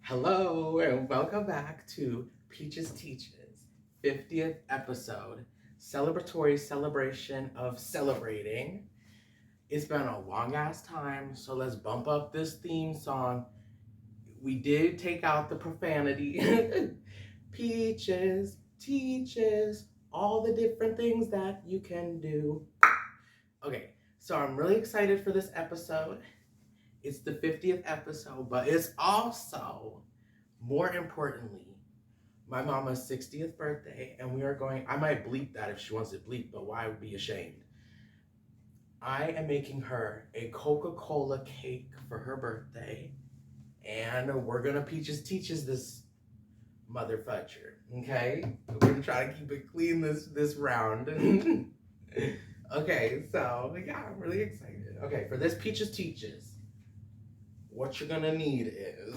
Hello and welcome back to Peaches Teaches 50th episode, celebratory celebration of celebrating. It's been a long ass time, so let's bump up this theme song. We did take out the profanity. Peaches teaches all the different things that you can do. Okay, so I'm really excited for this episode. It's the 50th episode, but it's also, more importantly, my mama's 60th birthday, and we are going, I might bleep that if she wants it bleep, but why would be ashamed? I am making her a Coca-Cola cake for her birthday, and we're gonna Peaches Teaches this motherfudger, okay? We're gonna try to keep it clean this round. Okay, so yeah, I'm really excited. Okay, for this Peaches Teaches, what you're gonna need is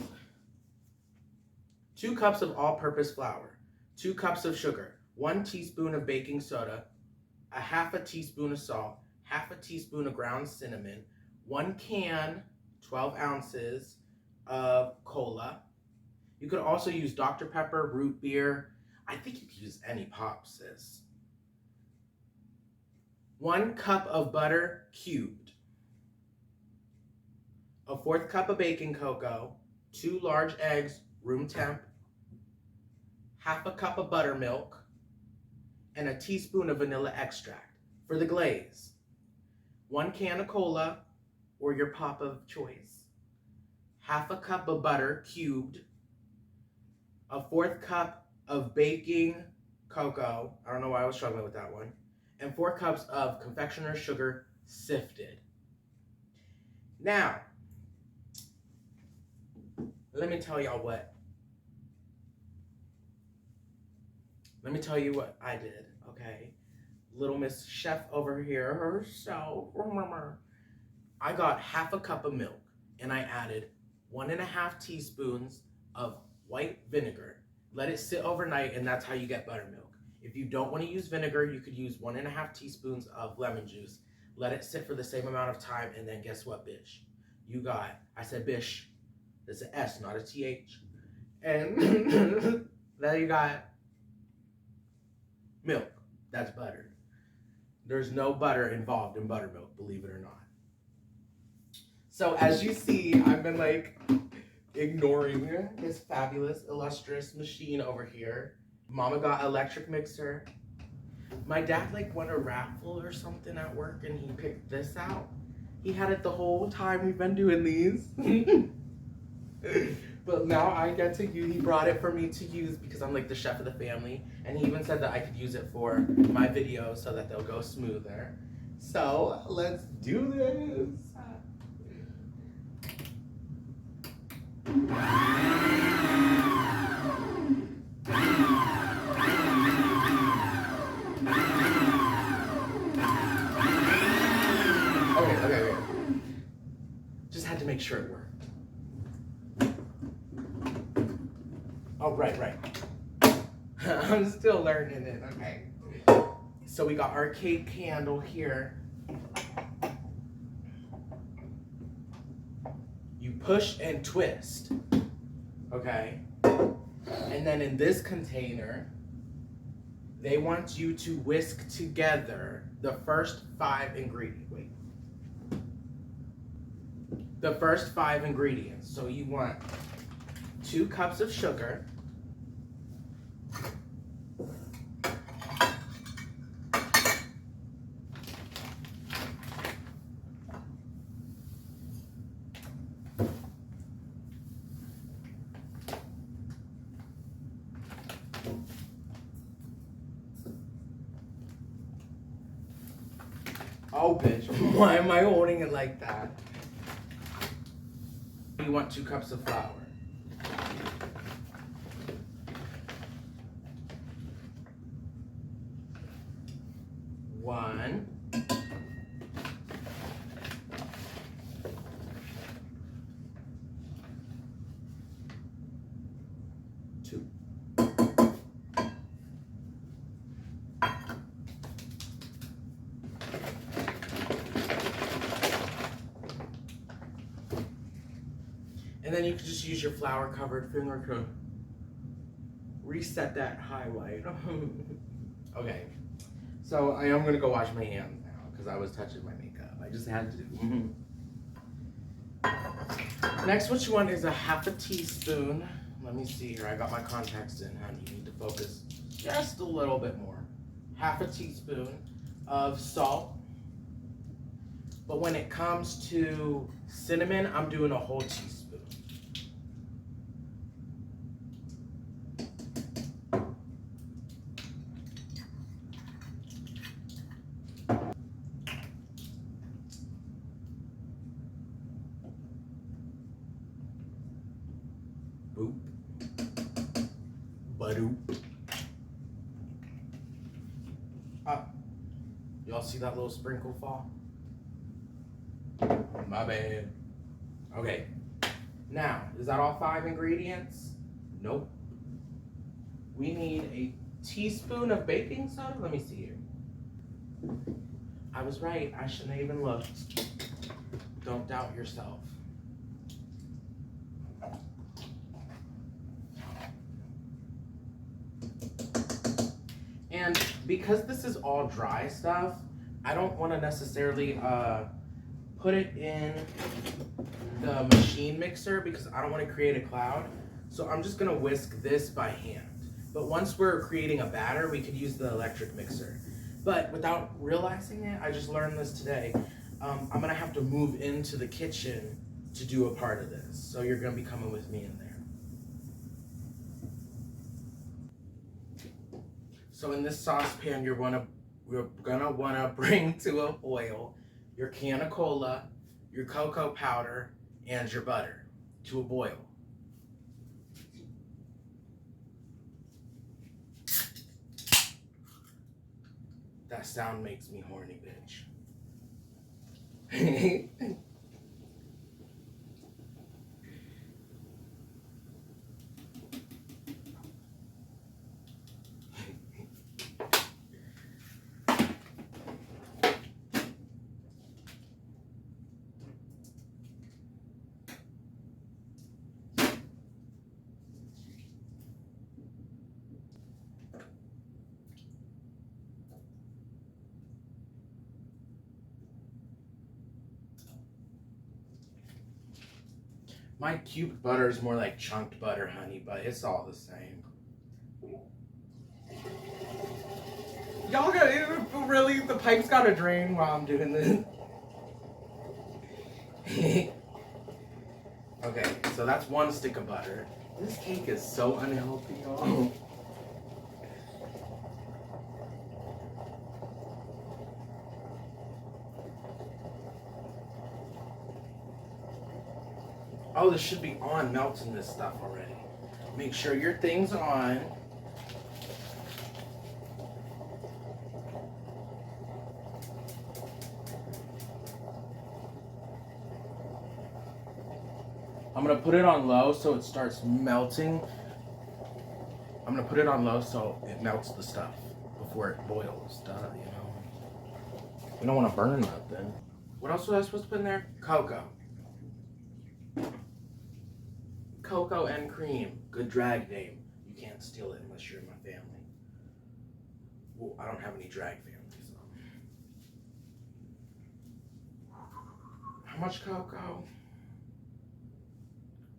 2 cups of all-purpose flour, 2 cups of sugar, 1 teaspoon of baking soda, a half a teaspoon of salt, half a teaspoon of ground cinnamon, 1 can, 12 ounces of cola. You could also use Dr. Pepper, root beer. I think you could use any pop, sis. 1 cup of butter cubed, a 1/4 cup of baking cocoa, 2 large eggs, room temp, half a cup of buttermilk, and a teaspoon of vanilla extract. For the glaze, 1 can of cola, or your pop of choice, half a cup of butter cubed, a 1/4 cup of baking cocoa, I don't know why I was struggling with that one, and 4 cups of confectioner's sugar sifted. Now, let me tell you what I did, okay? Little Miss Chef over here herself. I got half a cup of milk and I added 1.5 teaspoons of white vinegar. Let it sit overnight and that's how you get buttermilk. If you don't want to use vinegar, you could use 1.5 teaspoons of lemon juice. Let it sit for the same amount of time and then guess what, bish? You got, I said bish. It's an S, not a TH. And then you got milk. That's butter. There's no butter involved in buttermilk, believe it or not. So as you see, I've been ignoring this fabulous, illustrious machine over here. Mama got electric mixer. My dad won a raffle or something at work and he picked this out. He had it the whole time we've been doing these. But now I get to use, he brought it for me to use because I'm the chef of the family, and he even said that I could use it for my videos so that they'll go smoother. So let's do this. Okay. Just had to make sure it worked. Oh, right. I'm still learning it, okay. So we got our cake candle here. You push and twist, okay? And then in this container, they want you to whisk together the first 5 ingredients. Wait. The first 5 ingredients. So you want 2 cups of sugar, oh bitch, why am I holding it like that? You want 2 cups of flour. One. 2. And then you can just use your flour covered finger to reset that highlight. Okay, so I am gonna go wash my hands now because I was touching my makeup. I just had to. Next, what you want is a half a teaspoon. Let me see here. I got my contacts in, honey. You need to focus just a little bit more. Half a teaspoon of salt. But when it comes to cinnamon, I'm doing a whole teaspoon. Boop. Badoop. Y'all see that little sprinkle fall? My bad. Okay. Now, is that all 5 ingredients? Nope. We need a teaspoon of baking soda. Let me see here. I was right. I shouldn't have even looked. Don't doubt yourself. And because this is all dry stuff, I don't want to necessarily put it in the machine mixer because I don't want to create a cloud. So I'm just going to whisk this by hand. But once we're creating a batter, we could use the electric mixer. But without realizing it, I just learned this today, I'm going to have to move into the kitchen to do a part of this. So you're going to be coming with me in there. So in this saucepan, you're gonna wanna bring to a boil your can of cola, your cocoa powder, and your butter to a boil. That sound makes me horny, bitch. My cubed butter is more like chunked butter, honey, but it's all the same. Y'all got really, the pipe's gotta drain while I'm doing this. Okay, so that's 1 stick of butter. This cake is so unhealthy, y'all. Oh, this should be on, melting this stuff already. Make sure your thing's on. I'm gonna put it on low so it starts melting. I'm gonna put it on low so it melts the stuff before it boils. Duh, you know. We don't want to burn nothing. What else was I supposed to put in there? Cocoa. Cocoa and cream. Good drag name. You can't steal it unless you're in my family. Well, I don't have any drag families. So. How much cocoa?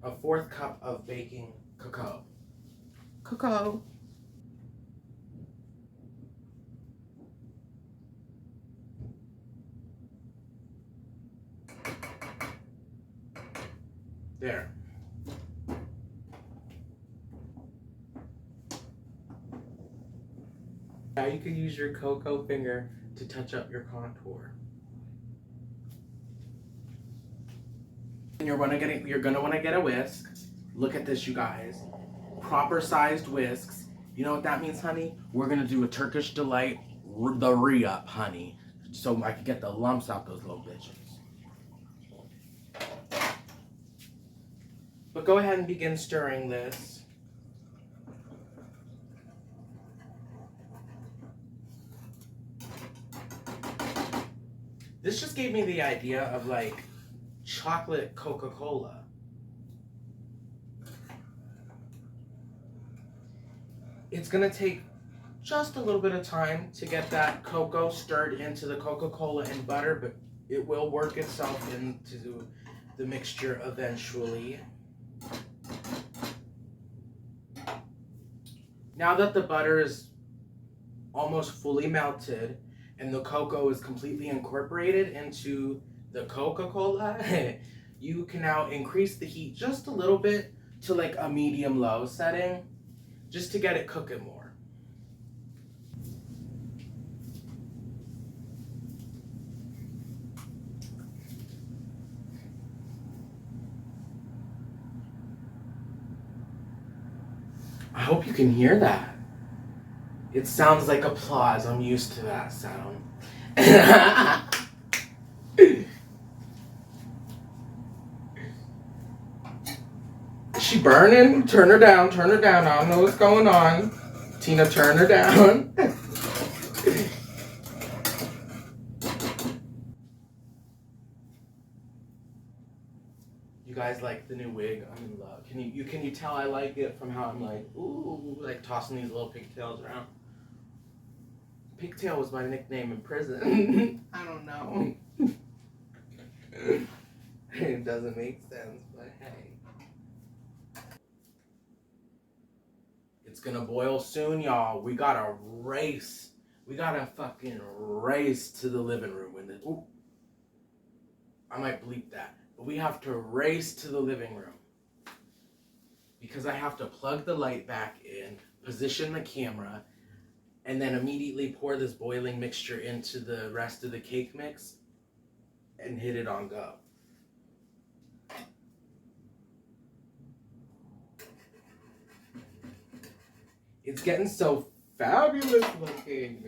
A 4th cup of baking cocoa. Cocoa. There. Now you can use your cocoa finger to touch up your contour. And you're gonna want to get a whisk. Look at this, you guys. Proper sized whisks. You know what that means, honey? We're gonna do a Turkish delight, the re-up, honey, so I can get the lumps out those little bitches. But go ahead and begin stirring this. This just gave me the idea of like chocolate Coca-Cola. It's gonna take just a little bit of time to get that cocoa stirred into the Coca-Cola and butter, but it will work itself into the mixture eventually. Now that the butter is almost fully melted and the cocoa is completely incorporated into the Coca-Cola, you can now increase the heat just a little bit to like a medium-low setting, just to get it cooking more. I hope you can hear that. It sounds like applause. I'm used to that sound. Is she burning? Turn her down, turn her down. I don't know what's going on. Tina, turn her down. You guys like the new wig? I'm in love. Can you tell I like it from how I'm like, ooh, like tossing these little pigtails around? Pigtail was my nickname in prison. I don't know. It doesn't make sense, but hey. It's gonna boil soon, y'all. We gotta race. We gotta fucking race to the living room. Ooh, I might bleep that. But we have to race to the living room. Because I have to plug the light back in, position the camera, and then immediately pour this boiling mixture into the rest of the cake mix and hit it on go. It's getting so fabulous looking.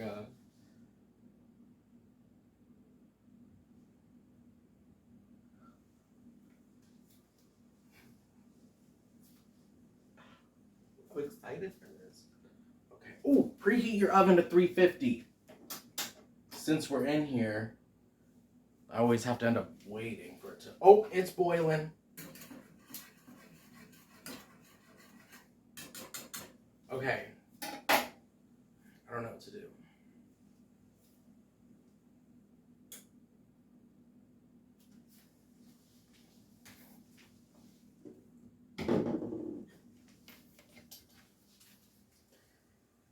I'm excited for this. Okay. Oh, preheat your oven to 350. Since we're in here, I always have to end up waiting for it to. Oh, it's boiling. Okay. I don't know what to do.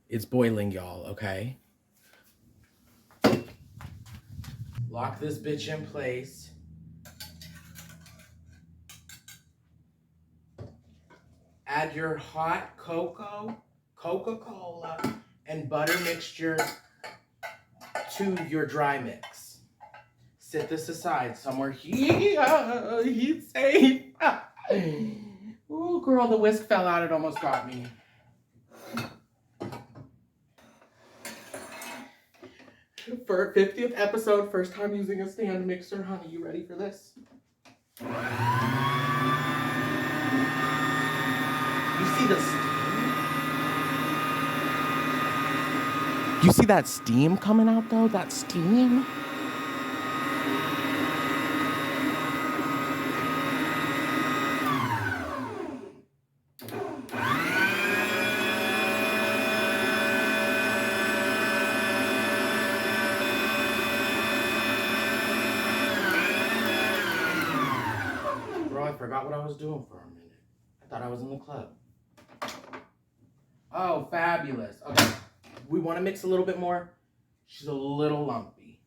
It's boiling, y'all, okay? Lock this bitch in place. Add your hot cocoa, Coca-Cola, and butter mixture to your dry mix. Set this aside somewhere heat safe. Ooh, girl, the whisk fell out. It almost got me. For 50th episode, first time using a stand mixer. Honey, you ready for this? You see the steam? You see that steam coming out though? That steam? Bro, I forgot what I was doing for a minute. I thought I was in the club. Oh, fabulous. Okay. We want to mix a little bit more. She's a little lumpy.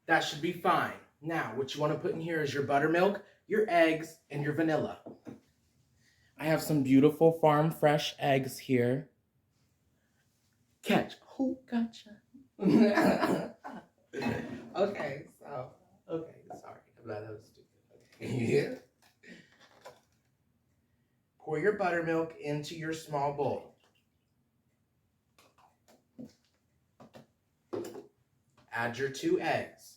That should be fine. Now, what you want to put in here is your buttermilk, your eggs, and your vanilla. I have some beautiful farm fresh eggs here. Catch. Oh, gotcha. Okay, sorry. I'm glad that was stupid. Okay. Pour your buttermilk into your small bowl. Add your 2 eggs.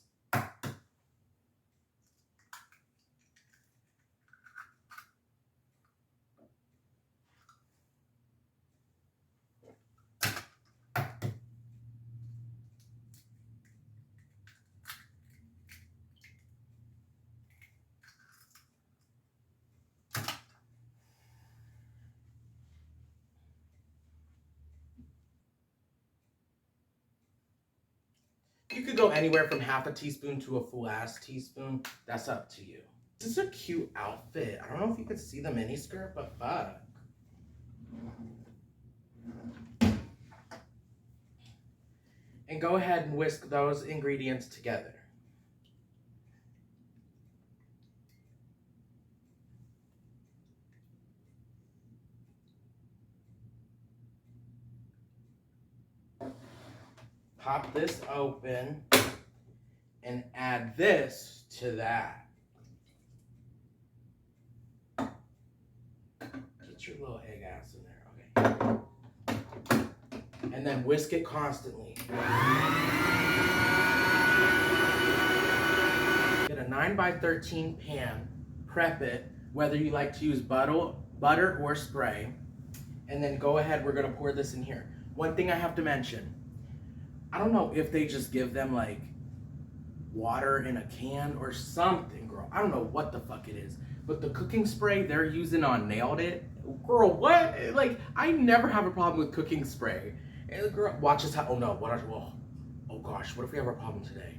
You could go anywhere from half a teaspoon to a full ass teaspoon. That's up to you. This is a cute outfit. I don't know if you could see the mini skirt, but fuck. And go ahead and whisk those ingredients together. Pop this open and add this to that. Get your little egg ass in there, okay. And then whisk it constantly. Get a 9x13 pan, prep it, whether you like to use butter or spray. And then go ahead, we're gonna pour this in here. One thing I have to mention, I don't know if they just give them like water in a can or something, girl. I don't know what the fuck it is. But the cooking spray they're using on Nailed It, girl, what? Like, I never have a problem with cooking spray. And girl, watch this. Oh no, oh gosh, what if we have a problem today?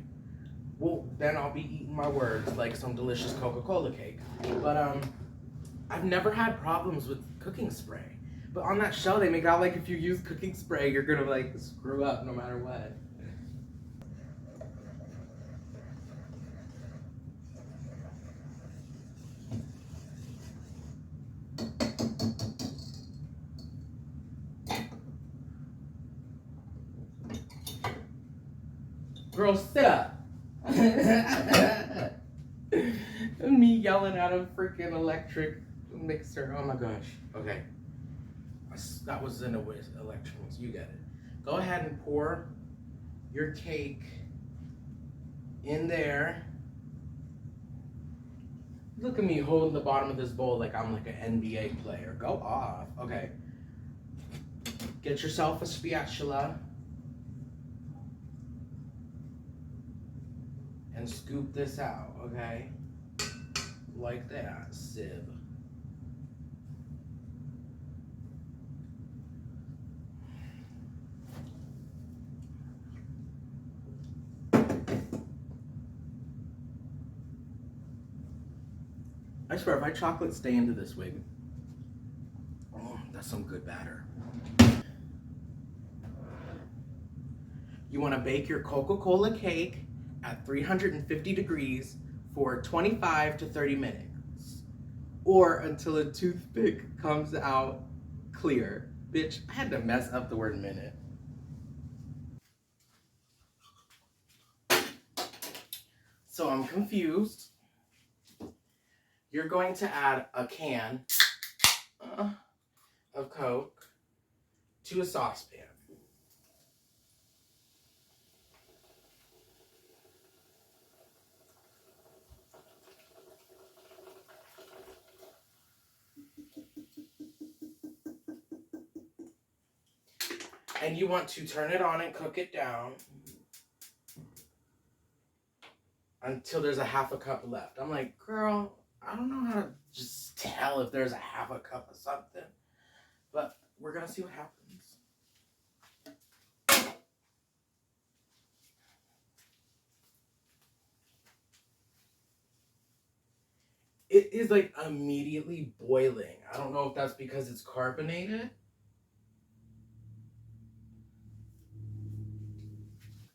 Well, then I'll be eating my words like some delicious Coca-Cola cake. But I've never had problems with cooking spray. But on that show, they make out like if you use cooking spray, you're gonna like screw up no matter what. Girl, sit up. Me yelling at a freaking electric mixer. Oh my gosh. Okay. That was in a electric mixer. You get it. Go ahead and pour your cake in there. Look at me holding the bottom of this bowl like I'm like an NBA player. Go off. Okay. Get yourself a spatula. And scoop this out, okay? Like that, sieve. I swear, if I chocolate stay into this wig, oh, that's some good batter. You want to bake your Coca-Cola cake at 350 degrees for 25 to 30 minutes, or until a toothpick comes out clear. Bitch, I had to mess up the word minute. So I'm confused. You're going to add a can of Coke to a saucepan. And you want to turn it on and cook it down until there's a half a cup left. I'm like, girl, I don't know how to just tell if there's a half a cup of something. But we're going to see what happens. It is like immediately boiling. I don't know if that's because it's carbonated.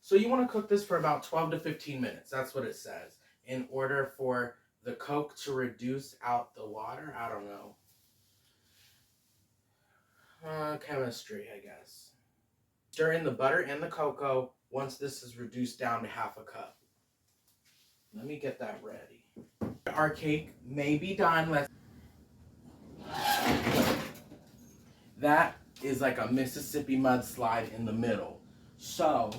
So you want to cook this for about 12 to 15 minutes. That's what it says. In order for the Coke to reduce out the water. I don't know. Chemistry, I guess. Stir in the butter and the cocoa once this is reduced down to half a cup. Let me get that ready. Our cake may be done. That is like a Mississippi mudslide in the middle. So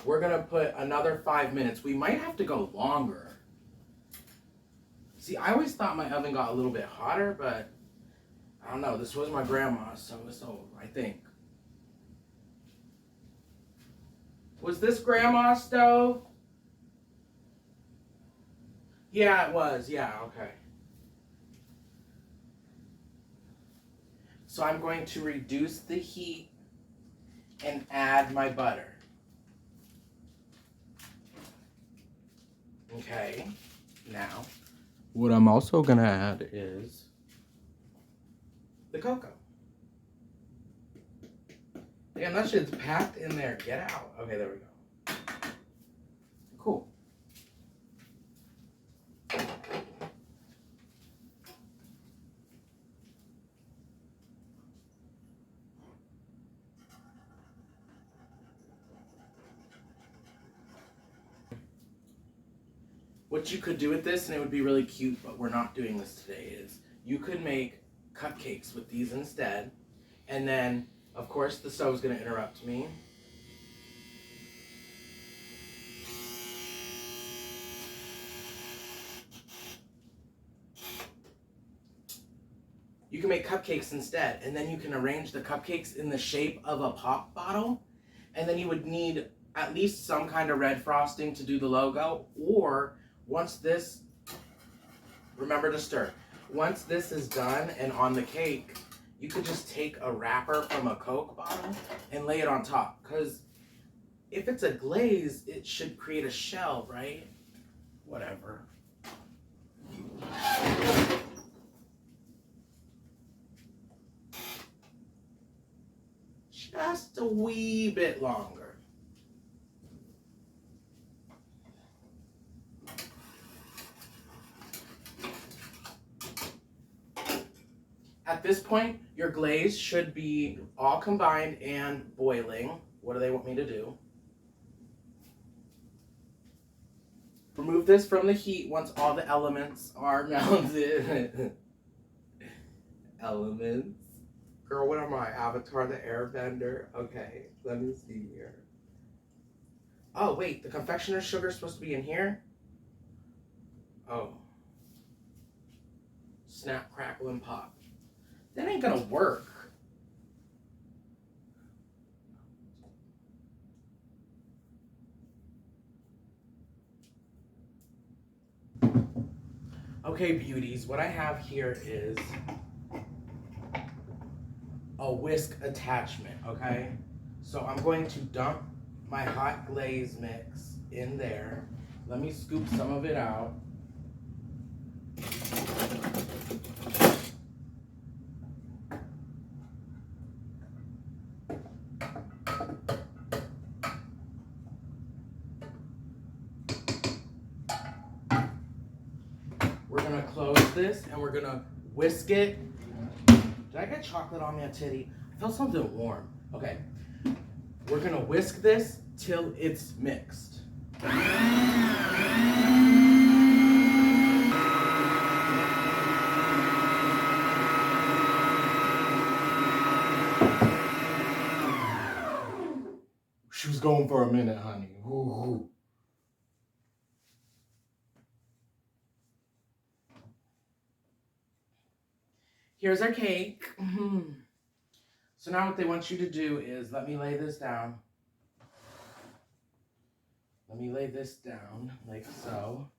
we're gonna put another 5 minutes. We might have to go longer. See, I always thought my oven got a little bit hotter, but I don't know. This was my grandma's, so I think. Was this grandma's stove? Yeah, it was. Yeah, okay. So I'm going to reduce the heat and add my butter. Okay, now what I'm also gonna add is the cocoa. Damn, that shit's packed in there. Get out. Okay, there we go. Cool. What you could do with this, and it would be really cute, but we're not doing this today, is you could make cupcakes with these instead. And then, of course, the stove's gonna interrupt me. You can make cupcakes instead, and then you can arrange the cupcakes in the shape of a pop bottle, and then you would need at least some kind of red frosting to do the logo, or once this, remember to stir, once this is done and on the cake, you could just take a wrapper from a Coke bottle and lay it on top, because if it's a glaze, it should create a shell, right? Whatever. Just a wee bit longer. At this point, your glaze should be all combined and boiling. What do they want me to do? Remove this from the heat once all the elements are melted. Elements? Girl, what am I? Avatar the Airbender? Okay, let me see here. Oh, wait, the confectioner's sugar is supposed to be in here? Oh. Snap, crackle, and pop. That ain't gonna work. Okay, beauties, what I have here is a whisk attachment, okay? So I'm going to dump my hot glaze mix in there. Let me scoop some of it out. We're gonna close this and we're gonna whisk it. Did I get chocolate on my titty? I felt something warm. Okay. We're gonna whisk this till it's mixed. She was going for a minute, honey. Ooh. Here's our cake. So now what they want you to do is, let me lay this down. Let me lay this down like so.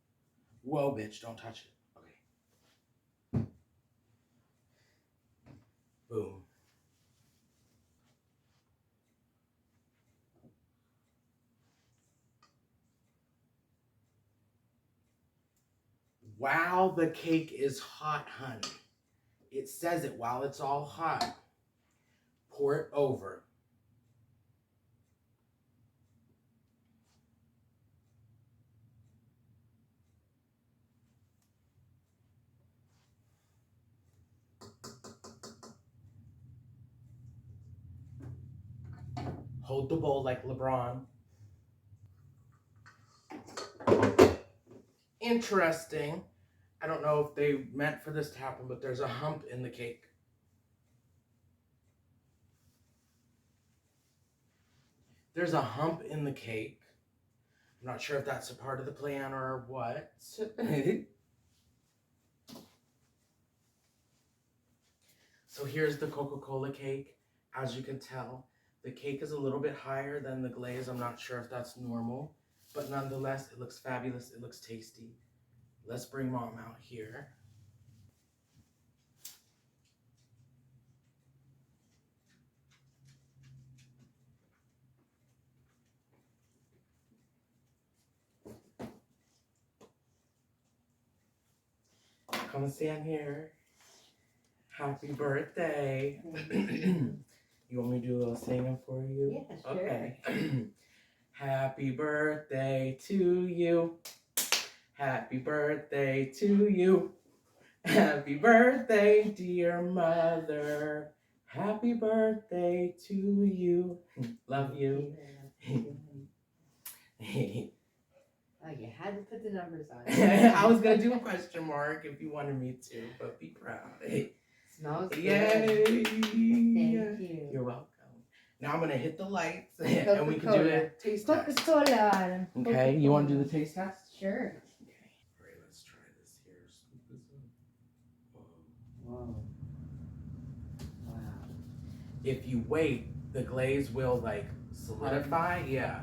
Whoa, bitch, don't touch it. Okay. Boom. While the cake is hot, honey. It says it while it's all hot. Pour it over. Hold the bowl like LeBron. Interesting. I don't know if they meant for this to happen, but there's a hump in the cake. There's a hump in the cake. I'm not sure if that's a part of the plan or what. So here's the Coca-Cola cake. As you can tell, the cake is a little bit higher than the glaze. I'm not sure if that's normal, but nonetheless, it looks fabulous. It looks tasty. Let's bring mom out here. Come stand here. Happy birthday. You want me to do a little singing for you? Yeah, sure. Okay. Happy birthday to you. Happy birthday to you. Happy birthday, dear mother. Happy birthday to you. Love you. Oh, you had to put the numbers on. I was going to do a question mark if you wanted me to, but be proud. Smells good. Yay. Thank you. You're welcome. Now I'm going to hit the lights and we can do a taste test. Coca-Cola. Okay, you want to do the taste test? Sure. Okay. All right, let's try this here. Scoop this up. Whoa. Wow. If you wait, the glaze will like solidify. Yeah,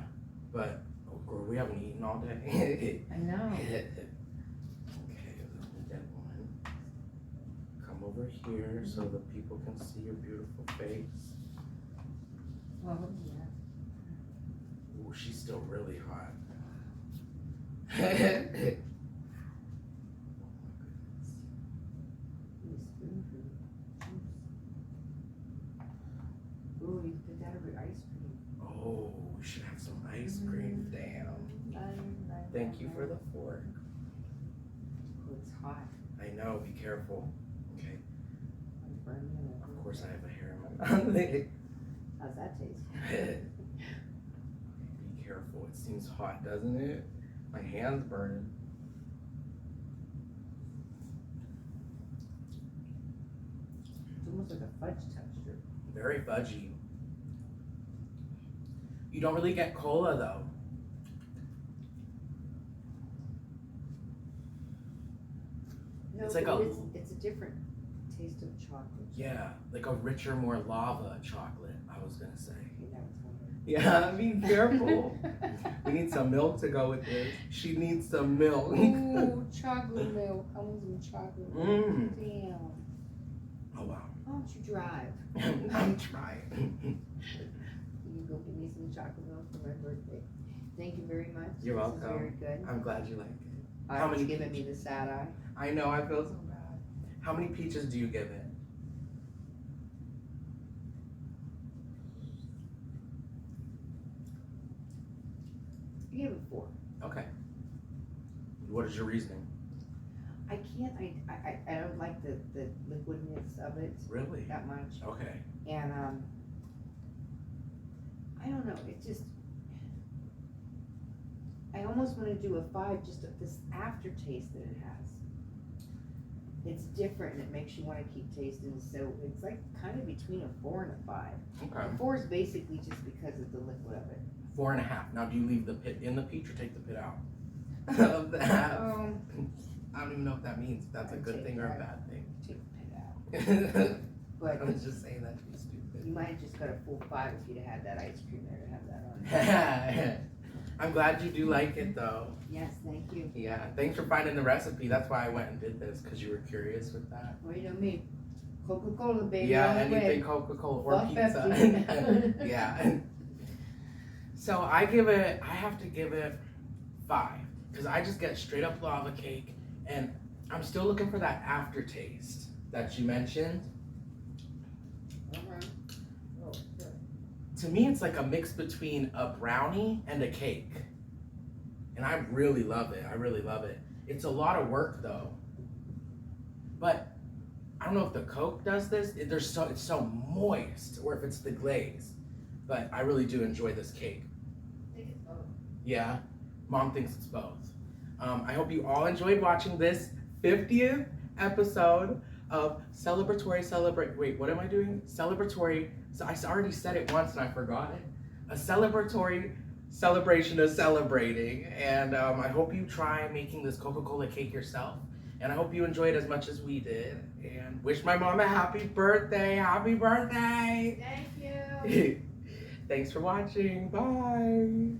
but oh, girl, we haven't eaten all day. I know. Okay, let me get one. Come over here so the people can see your beautiful face. Well, yeah. Ooh, she's still really hot. Ooh, you put that over ice cream. Oh, we should have some ice cream. Damn. Thank you for the fork. Oh, it's hot. I know, be careful. Okay. Of course I have a hair in my mouth. How's that taste? Be careful, it seems hot, doesn't it? My hand's burning. It's almost like a fudge texture. Very fudgy. You don't really get cola though. No, It's like it's a different taste of chocolate. Yeah, like a richer, more lava chocolate, I was gonna say. Okay, that was one. Yeah, be careful. We need some milk to go with this. She needs some milk. Ooh, chocolate milk. I want some chocolate milk. Damn. Oh wow. Why don't you drive? I'm trying. You go give me some chocolate milk for my birthday. Thank you very much. You're welcome. This is very good. I'm glad you like it. How many giving me the sad eye? I know, I feel so bad. How many peaches do you give it? You give it 4. Okay. What is your reasoning? I can't. I don't like the liquidness of it Really? that much. Okay. And I don't know. It just. I almost want to do a 5 just of this aftertaste that it has. It's different and it makes you want to keep tasting. So it's like kind of between a 4 and a 5. Okay. A 4 is basically just because of the liquid of it. 4.5. Now, do you leave the pit in the peach or take the pit out? Of the half. I don't even know what that means. If that's a good thing or a bad thing. Take the pit out. But I was just saying that to be stupid. you might have just got a full 5 if you'd had that ice cream there to have that on. I'm glad you do like it though. Yes, thank you. Yeah, thanks for finding the recipe. That's why I went and did this, because you were curious with that. Well, you know me. Coca-Cola, baby. Yeah, all the anything way. Coca-Cola or Fuck pizza. Pepsi. Yeah. So I have to give it 5, because I just get straight up lava cake, and I'm still looking for that aftertaste that you mentioned. Oh, sure. To me, it's like a mix between a brownie and a cake. And I really love it. I really love it. It's a lot of work though. But I don't know if the Coke does this. It's so moist, or if it's the glaze. But I really do enjoy this cake. I think it's both. Yeah, Mom thinks it's both. I hope you all enjoyed watching this 50th episode of Wait, what am I doing? Celebratory. So I already said it once and I forgot it. A celebratory celebration of celebrating. And I hope you try making this Coca-Cola cake yourself. And I hope you enjoyed as much as we did. And wish my mom a happy birthday. Happy birthday. Thank you. Thanks for watching. Bye.